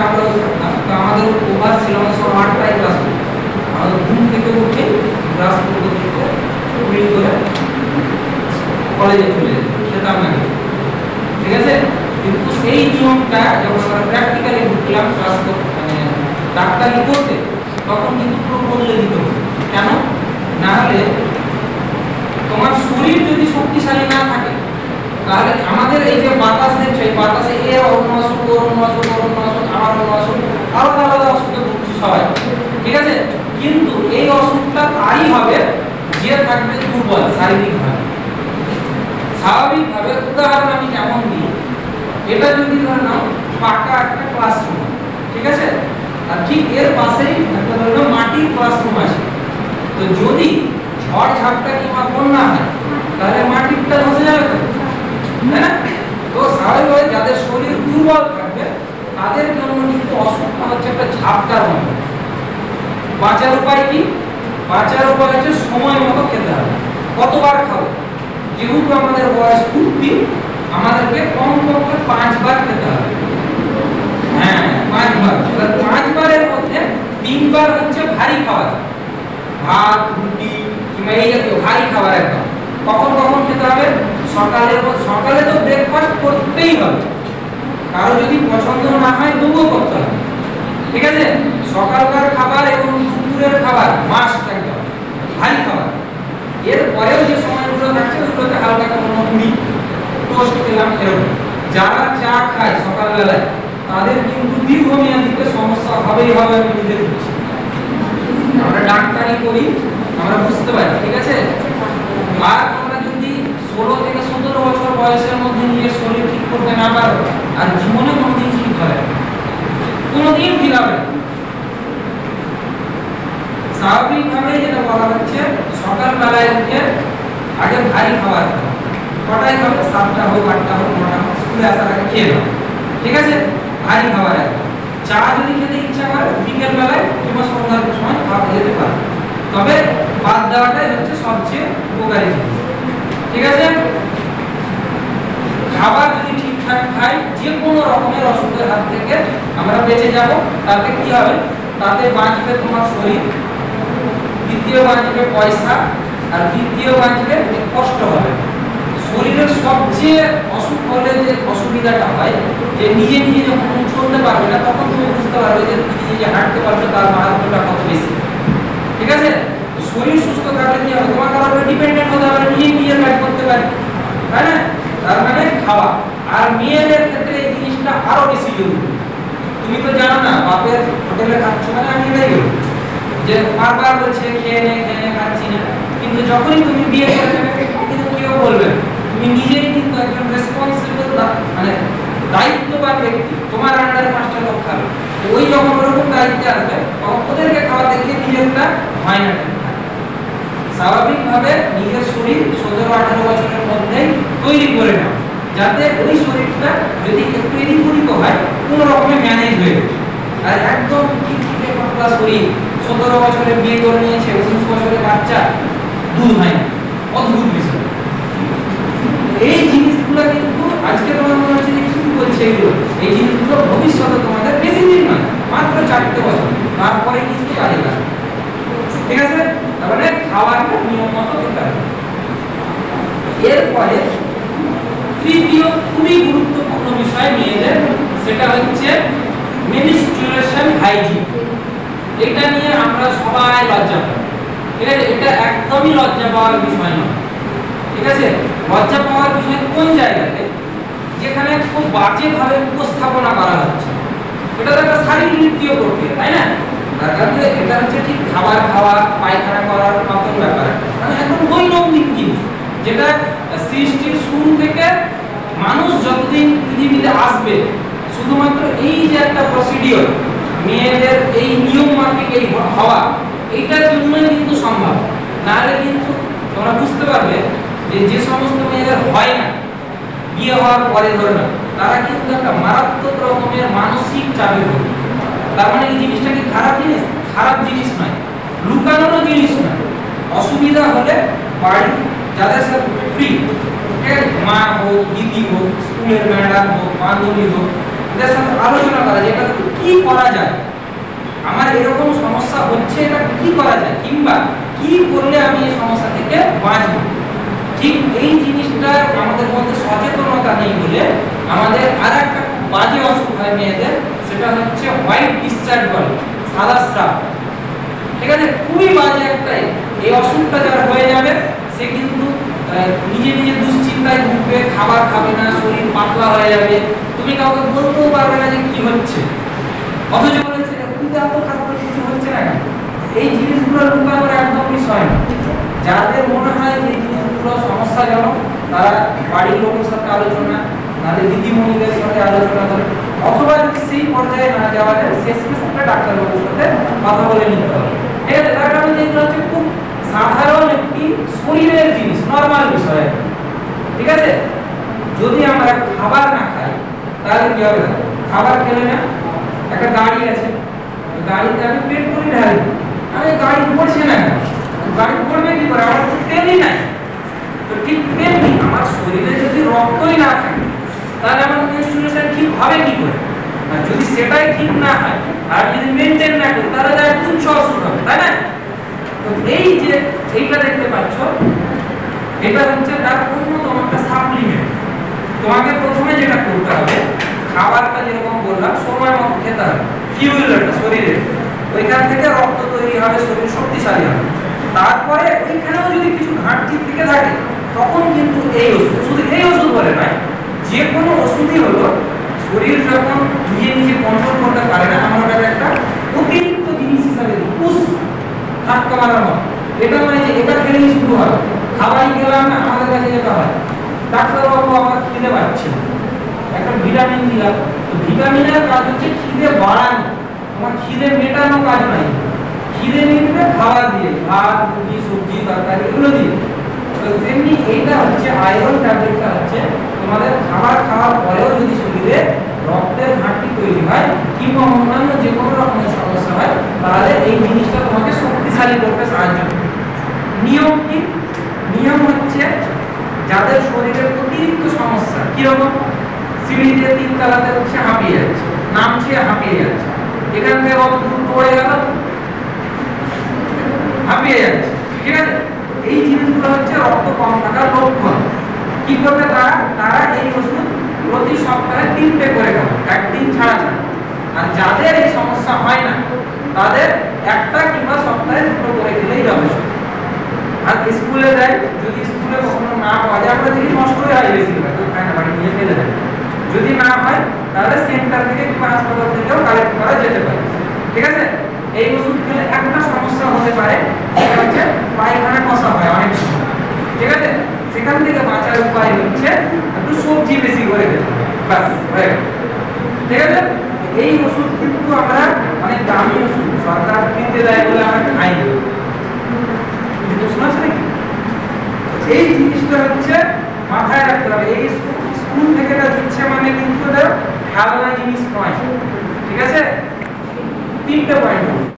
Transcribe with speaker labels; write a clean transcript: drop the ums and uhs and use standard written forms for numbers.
Speaker 1: আমরা আমাদের ওভার ছিল আমরা সব 8টায় ক্লাস করি, আমাদের ঘুম থেকে উঠে ক্লাস করতে পুরি করে কলেজে চলে যেত, খেতাম না কিছু, ঠিক আছে। কিন্তু সেই নিয়মটা যখন আমরা প্র্যাকটিক্যালি ঢুকলাম ক্লাস মানে ডাক্তারি করতে, তখন কিন্তু পুরো বদলে দিত। কেন? না হলে তোমার শরীর যদি শক্তিশালী না থাকে, তাহলে আমাদের এই যে বাতাস দেখছো, এই বাতাসে এর অনুনাসক আমার অনুনাসক আলাদা আলাদা অসুখে ভুগছি সবাই, ঠিক আছে। কিন্তু এই অসুখটা তাই হবে যে থাকবে দুর্বল শারীরিকভাবে। স্বাভাবিকভাবে উদাহরণ আমি কেমন দিই, এটা যদি ধরে নাও পাকা একটা ক্লাসরুম, ঠিক আছে, আর ঠিক এর পাশেই একটা ধরে নাও মাটির ক্লাসরুম আছে। তো যদি ঝড় ঝাপটা কিংবা বন্যা হয়, তাহলে মাটিটা ধসে যাবে তো, তাই না? তো স্বাভাবিকভাবে যাদের শরীর দুর্বল থাকবে তাদের জন্য কিন্তু অসুখটা হচ্ছে একটা ঝাপটার মতো। বাঁচার উপায় কি? বাঁচার উপায় হচ্ছে সময় মতো খেতে হবে। কতবার খাবো? যেহেতু আমাদের বয়স 50, আমাদেরকে কমপক্ষে 5 বার খেতে হবে। হ্যাঁ, 5 বার। 5 বারের মধ্যে 3 বার হচ্ছে ভারী খাবার, ভাত, রুটি কিংবা এই জাতীয় ভারী খাবার একদম। কখন কখন খেতে হবে? সকালে তো ব্রেকফাস্ট করতেই হবে, কারো যদি পছন্দ না হয় তবুও করতে হবে, ঠিক আছে। সকালকার খাবার এবং দুপুরের খাবার মাস্ট একদম ভারী খাবার। এর পরেও যে সময়গুলো থাকছে ওগুলোতে হালকা কোনো মুড়ি টোস্ট খেলাম এরকম। যারা চা খায় সকালবেলায় তাদের কিন্তু দীর্ঘমেয়াদীতে সমস্যা হবেই হবে, আমি বুঝে দিচ্ছি। আমরা ডাক্তারি করি, আমরা বুঝতে পারি, ঠিক আছে। আর তোমরা যদি 16 থেকে 17 বছর বয়সের মধ্যে নিজের শরীর ঠিক করতে না পারো, আর জীবনে কোনোদিন ঠিক হবে না, কোনোদিন ঠিক হবে না। স্বাভাবিকভাবে যেটা বলা হচ্ছে, সকালবেলায় উঠে আগে ভারী খাবার খাও। কটায় খাবে? 7টা হোক, 8টা হোক, 9টা হোক, স্কুলে আসার আগে খেয়ে নাও, ঠিক আছে। ভারী খাবার একদম। চা যদি খেতে ইচ্ছা করে বিকেল বেলায় কিংবা সন্ধ্যার সময় খাওয়া যেতে পারে, তবে বাদ দেওয়াটাই হচ্ছে সবচেয়ে উপকারী জিনিস, ঠিক আছে। খাবার যদি ঠিকঠাক খাই, যে কোনো রকমের অসুখের হাত থেকে আমরা বেঁচে যাব। তাতে কি হবে? তাতে বাঁচবে তোমার শরীর, দ্বিতীয় বাঁচবে পয়সা, আর তৃতীয় বাঁচবে কষ্ট হবে। শরীরের সবচেয়ে অসুখ হলে যে অসুবিধাটা হয়, যে নিজে নিজে যখন তুমি চলতে পারবে না, তখন তুমি বুঝতে পারবে যে তুমি নিজে হাঁটতে পারছো তার মাহাত্ম্যটা কত বেশি, ঠিক আছে। শরীর সুস্থ থাকলে কি হবে? তোমার কারোর উপরে ডিপেন্ডেন্ট হতে হবে, নিজে নিজে কাজ করতে পারে, তাই না? তার মানে খাওয়া। আর মেয়েদের ক্ষেত্রে এই জিনিসটা আরো বেশি জরুরি। তুমি তো জানো না, বাপের হোটেলে খাচ্ছ মানে আমি এটাই বলি যে বারবার বলছে খেয়ে নে খাচ্ছি না, কিন্তু যখনই তুমি বিয়ে করে নেবে কিন্তু কেউ বলবে না। তুমি নিজেই কিন্তু একজন রেসপন্সিবল, মানে দায়িত্ববান ব্যক্তি, তোমার আন্ডারে 5টা লোক খাবে। ওই যখন ওরকম দায়িত্বে আসবে তখন ওদেরকে খাওয়া দেখে নিজেরটা হয় না। স্বাভাবিকভাবে নিজের শরীর 17-18 বছরের মধ্যে তৈরি করে নাও, যাতে ওই শরীরটা যদি একটু এদিক ওদিক হয় কোনো রকমে ম্যানেজ হয়ে যাবে। আর একদম ঠিকঠাক পাতলা শরীর, 17 বছরে বিয়ে করে নিয়েছে, 19 বছরের বাচ্চা, দুধ হয় না, অদ্ভুত বিষয়। এই জিনিসগুলো কিন্তু আজকে তোমার মনে হচ্ছে যে কি বলছে এগুলো, এই জিনিসগুলো ভবিষ্যতে তোমাদের বেশি দিন নয়, মাত্র 4টে বছর, তারপরে কিন্তু কাজে লাগবে, ঠিক আছে। তাহলে খাওয়াটা নিয়ম মতো খেতে হবে। এরপরে তৃতীয় খুবই গুরুত্বপূর্ণ বিষয় মেয়েদের, সেটা হচ্ছে মেনস্ট্রুয়েশন হাইজিন। এটা নিয়ে আমরা সবাই লজ্জা পাই, ঠিক আছে। এটা একদমই লজ্জা পাওয়ার বিষয় নয়, ঠিক আছে। লজ্জা পাওয়ার বিষয় কোন জায়গাতে? যেখানে খুব বাজেভাবে উপস্থাপনা করা হচ্ছে। এটা তো একটা শারীরবৃত্তীয় প্রক্রিয়া, তাই না? এটা হচ্ছে ঠিক খাবার খাওয়া, পায়খানা করার মতন ব্যাপার, মানে একদম দৈনন্দিন জিনিস, যেটা সৃষ্টির শুরু থেকে মানুষ যতদিন পৃথিবীতে আসবে, শুধুমাত্র এই যে একটা প্রসিডিওর, মেয়েদের এই নিয়ম মাফিক এই হওয়া, এইটার জন্যই কিন্তু সম্ভব। নাহলে কিন্তু তোমরা বুঝতে পারবে যে সমস্ত মেয়েদের হয় না বিয়ে হওয়ার পরে, ধরে না, তারা কিন্তু একটা মারাত্মক রকমের মানসিক চাপে ভোগে। তার মানে এই জিনিসটা কি খারাপ জিনিস? খারাপ জিনিস নয়, লুকানোর জিনিস নয়। অসুবিধা হলে বাড়ি যাদের সাথে ফ্রি, ঠিক আছে, মা হোক, দিদি হোক, স্কুলের ম্যাডাম হোক, বান্ধবী হোক, এদের সাথে আলোচনা করা যে এটা কি করা যায়, আমার এরকম সমস্যা হচ্ছে, এটা কি করা যায়, কিংবা কি করলে আমি এই সমস্যা থেকে বাঁচব। ঠিক এই জিনিসটা আমাদের মধ্যে সচেতনতা নেই বলে আমাদের আরেকটা খুব বাজে অসুখ হয় মেয়েদের, সেটা হচ্ছে হোয়াইট ডিসচার্জ বলে, সাদা স্রাব। ঠিক আছে, খুবই বাজে একটা। এই অসুখটা যারা হয়ে যাবে সে কিন্তু নিজে নিজে দুশ্চিন্তায় ভুগবে, খাবার খাবে না, শরীর পাতলা হয়ে যাবে, তুমি কাউকে বলতেও পারবে না যে কি হচ্ছে, অথচ বলেছে কিন্তু এত কাজ করে কিছু হচ্ছে না। এই জিনিসগুলো লুকানোর একদম বিষয় না। যাদের মনে হয় যে এই জিনিসগুলো সমস্যাজনক, তারা বাড়ির লোকের সাথে আলোচনা, নাহলে দিদিমণিদের সাথে আলোচনা করে, অথবা যদি সেই পর্যায়ে না যাওয়া যায় শেষমেশ একটা ডাক্তারবাবুর সাথে কথা বলে নিতে হবে। ঠিক আছে, তার কারণ যেগুলো হচ্ছে খুব সাধারণ একটি শরীরের জিনিস, নর্মাল বিষয়। ঠিক আছে, যদি আমরা খাবার না খাই তাহলে কি হবে? খাবার খেলে না, একটা গাড়ি আছে, গাড়িতে আমি পেট্রোল ঢালি, আমি গাড়ি পড়ছে না, গাড়ি পড়বে কি করে? আমার তো তেলই নাই। তো ঠিক তেমনি আমার শরীরে যদি রক্তই না থাকে তাহলে আমার ইনস্ট্রুমেন্ট ঠিক হবে কি করে? আর যদি সেটাই ঠিক না হয় আর যদি মেনটেন না করি তাহলে তো একদম অসুখ হবে, তাই না? তো এই যে এইটা দেখতে পাচ্ছ, এটা হচ্ছে তার অন্যতম একটা সাপ্লিমেন্ট। তোমাকে প্রথমে যেটা করতে হবে, খাবারটা যেরকম বললাম সময় মতো খেতে হবে, ফিউলটা শরীরে, ওইখান থেকে রক্ত তৈরি হবে, শরীর শক্তিশালী হবে। তারপরে ওইখানেও যদি কিছু ঘাটতি থেকে থাকে তখন কিন্তু এই ওষুধ, শুধু এই ওষুধ বলে নয়, যে কোনো ওষুধই হলো শরীর যখন নিজে নিজে কন্ট্রোল করতে পারে না, আমরা ওটাকে একটা অতিরিক্ত জিনিস হিসাবে পুষ ধাক্কা মারানো। এটা মানে যে এটা খেলেই শুরু হয়, খাবারই খেলাম না, আমাদের কাছে যেটা হয় ডাক্তারবাবু আমার খিদে পাচ্ছে, একটা ভিটামিন দিলাম, তো ভিটামিনের কাজ হচ্ছে খিদে বাড়ানো, তোমার খিদে মেটানো কাজ নাই। খিদে মিটবে খাবার দিয়ে, ভাত, রুটি, সবজি, তরকারি এগুলো দিয়ে। তো তেমনি এইটা হচ্ছে আয়রন ট্যাবলেটটা হচ্ছে তোমাদের খাবার খাওয়ার পরেও যদি শরীরে রক্তের ঘাটতি তৈরি হয় কিংবা অন্যান্য যে কোনো রকমের সমস্যা হয় তাহলে এই জিনিসটা তোমাকে শক্তিশালী করতে সাহায্য করে। নিয়ম কি? নিয়ম হচ্ছে যাদের শরীরের অতিরিক্ত সমস্যা, কিরকম সিঁড়িতে 3 তলাতে হচ্ছে হাঁপিয়ে যাচ্ছে, নামছে হাঁপিয়ে যাচ্ছে, এখান থেকে দুধ পড়ে গেল হাঁপিয়ে যাচ্ছে, ঠিক আছে, এই জিনিসগুলো হচ্ছে রক্ত কম থাকার লক্ষণ। কি করবে তারা? তারা এই ওষুধ প্রতি সপ্তাহে 3টে করে খাবে, একদিন ছাড়া ছাড়া। আর যাদের এই সমস্যা হয় না তাদের একটা কিংবা সপ্তাহে 2টো করে খেলেই যথেষ্ট। আর স্কুলে যায়, যদি স্কুলে কখনো না পাওয়া যায়, আমরা দেখি নষ্ট হয়ে যায় বেশিরভাগ, খায় না, বাড়ি নিয়ে ফেলে দেয়। যদি না হয় তাহলে সেন্টার থেকে কিংবা হাসপাতাল থেকেও কালেক্ট করা যেতে পারে। ঠিক আছে, এই ওষুধ খেলে একটা সমস্যা হতে পারে, সেটা হচ্ছে পায়খানা কষা হয় অনেক সময়। ঠিক আছে, সেখান থেকে বাঁচার উপায় হচ্ছে একটু সবজি বেশি করে খেতে হবে, বাস হয়ে গেল। ঠিক আছে, এই ওষুধ কিন্তু আমরা অনেক দামি ওষুধ, সরকার কিনতে দেয় বলে আমরা খাই না। এই জিনিসটা হচ্ছে মাথায় রাখতে হবে। এই স্কুল থেকে দিচ্ছে মানে কিন্তু খেলনা জিনিস নয়। ঠিক আছে, 3টে পয়েন্ট।